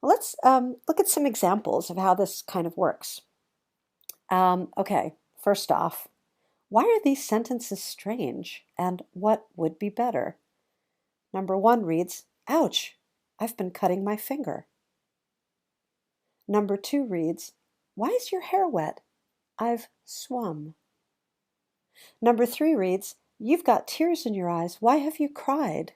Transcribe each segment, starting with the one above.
Well, let's look at some examples of how this kind of works. Okay, first off, why are these sentences strange and what would be better? Number one reads, ouch, I've been cutting my finger. Number two reads, why is your hair wet? I've swum. Number three reads, you've got tears in your eyes. Why have you cried?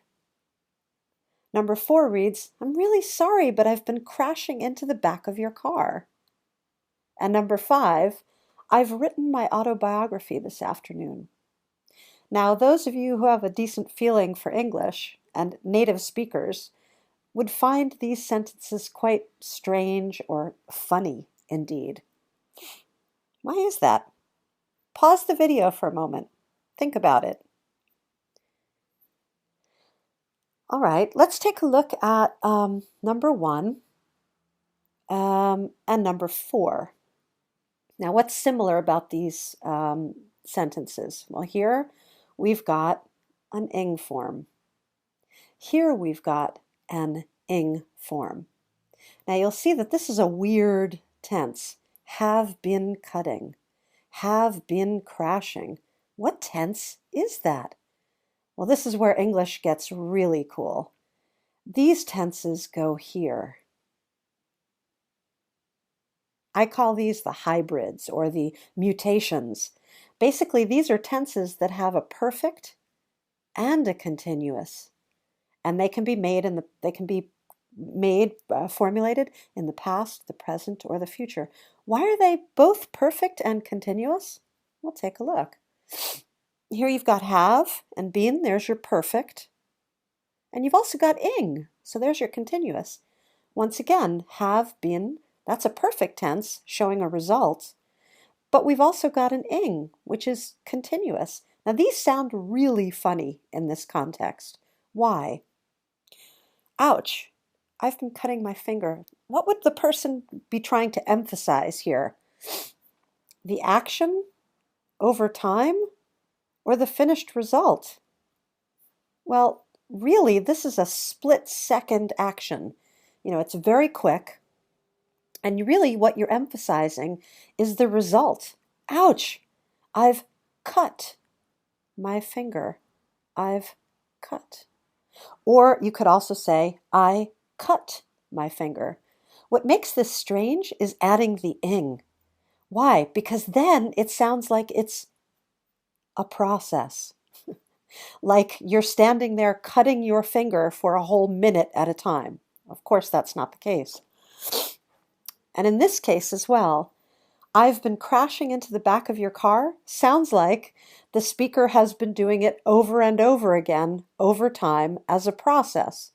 Number four reads, I'm really sorry, but I've been crashing into the back of your car. And number five, I've written my autobiography this afternoon. Now, those of you who have a decent feeling for English and native speakers would find these sentences quite strange or funny indeed. Why is that? Pause the video for a moment. Think about it. All right, let's take a look at number one and number four. Now, what's similar about these sentences? Well, here we've got an ing form. Here we've got an ing form. Now, you'll see that this is a weird tense. Have been cutting. Have been crashing. What tense is that? Well, this is where English gets really cool. These tenses go here. I call these the hybrids or the mutations. Basically, these are tenses that have a perfect and a continuous, and they can be formulated in the past, the present, or the future. Why are they both perfect and continuous? We'll take a look. Here you've got have and been, there's your perfect. And you've also got ing, so there's your continuous. Once again, have been, that's a perfect tense showing a result. But we've also got an ing, which is continuous. Now these sound really funny in this context. Why? Ouch, I've been cutting my finger. What would the person be trying to emphasize here? The action over time or the finished result? Well, really, this is a split-second action. You know, it's very quick. And really what you're emphasizing is the result. Ouch, I've cut my finger. I've cut. Or you could also say, I cut my finger. What makes this strange is adding the ing. Why? Because then it sounds like it's a process. Like you're standing there cutting your finger for a whole minute at a time. Of course, that's not the case. And in this case as well, I've been crashing into the back of your car sounds like the speaker has been doing it over and over again over time as a process.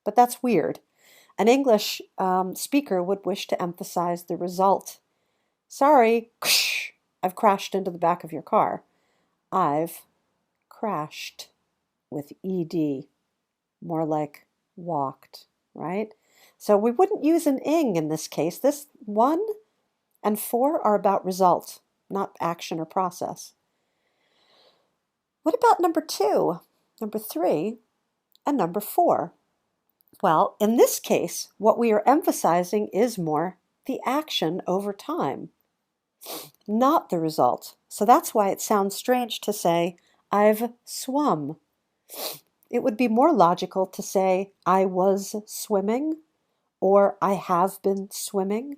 But that's weird. An English speaker would wish to emphasize the result. Sorry, I've crashed into the back of your car. I've crashed with ed, more like walked, right? So we wouldn't use an ing in this case. This 1 and 4 are about result, not action or process. What about number 2, number 3, and number 4? Well, in this case, what we are emphasizing is more the action over time, not the result. So that's why it sounds strange to say, I've swum. It would be more logical to say, I was swimming, or I have been swimming.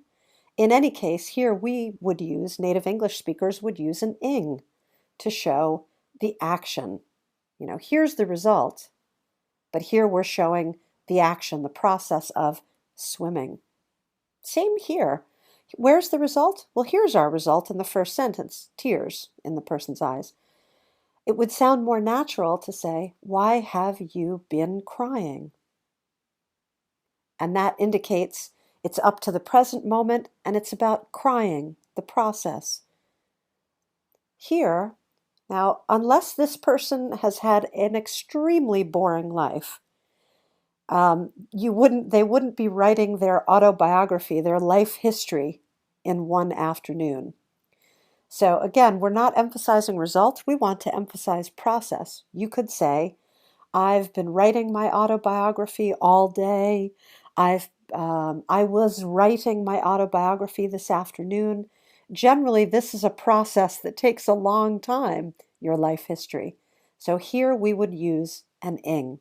In any case, here we would use, native English speakers would use an ing to show the action. You know, here's the result, but here we're showing the action, the process of swimming. Same here. Where's the result? Well, here's our result in the first sentence, tears in the person's eyes. It would sound more natural to say, why have you been crying? And that indicates it's up to the present moment and it's about crying, the process. Here, now, unless this person has had an extremely boring life, they wouldn't be writing their autobiography, their life history in one afternoon. So again, we're not emphasizing result, we want to emphasize process. You could say, I've been writing my autobiography all day. I was writing my autobiography this afternoon. Generally, this is a process that takes a long time, your life history. So here we would use an ing.